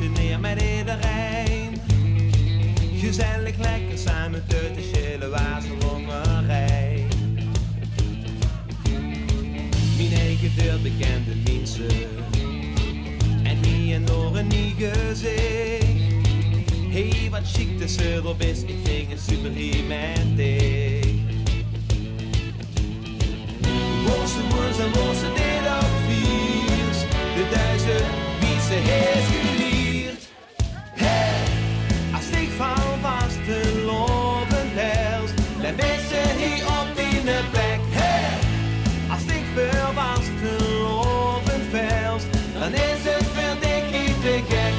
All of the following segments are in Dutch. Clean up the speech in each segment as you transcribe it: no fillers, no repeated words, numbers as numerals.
neer met iedereen. Gezellig lekker samen uit de chillen waar ze hongerij. Mijn eigen deur bekende mensen. En hier en door een nieuw gezicht. Hey, wat chic de setup is, ik vind het super romantisch. Woens en woens dit ook viers. De duizend wie ze heeft geleerd. Hey, als ik van vaste loven tels, dan ben ze hier op die plek. Hey, als ik veel vaste loven vels, dan is het veel dikkie te gek.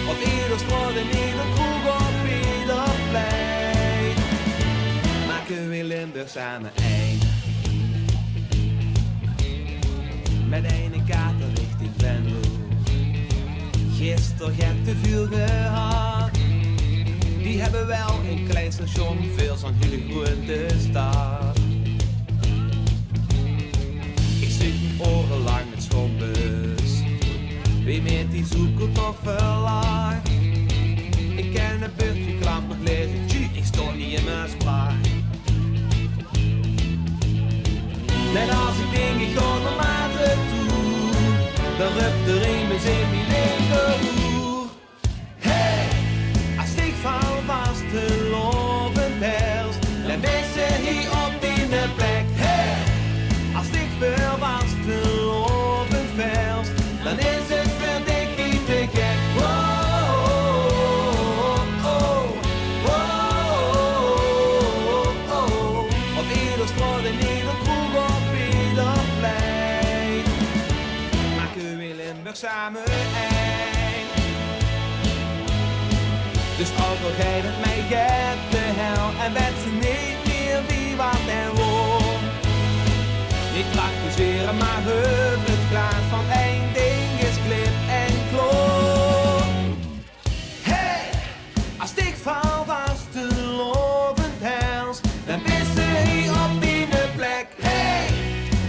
Op ieder straat en ieder kroeg, op ieder plein, maken we Limburg samen één. Met een kater richting Venlo. Gisteren heb te veel gehad. Die hebben wel een klein station, veel zo'n hele grote stad. Ik zit mijn oren lang met schoonbus. Wie met die zoeker toch verlaag. Ik ken een burgje klant nog lezen. Tjie, ik stond niet in mijn spraak. Net als ik denk ik ga naar Maarten toe, dan rupt er een met in mijn linkerhoer. Hey, als ik van vaste loven tels, dan ben ze hier op die plek. Hey, als ik veel vaste loven vels, dan is het veel dikkie te gek. Op ieder straat en ieder kroeg, op ieder plein, maken we Limburg samen één. Dus ook al gaat het mij get de hel en weet ze niet meer wie, wat en waar. Niet praktiseren, maar heuvel het glas van één ding is klip en kloor. Hey, als ik van vaste lovend hels, dan ben ze hier op die plek. Hey,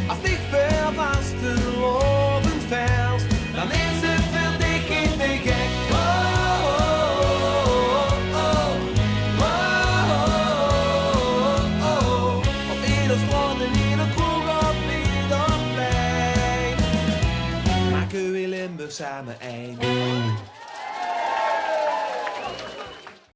als ik veel vaste lovend vels, dan is het veel dikkie te gek. Op ieder straat en ieder kroeg, op ieder plein, maken we Limburg samen één.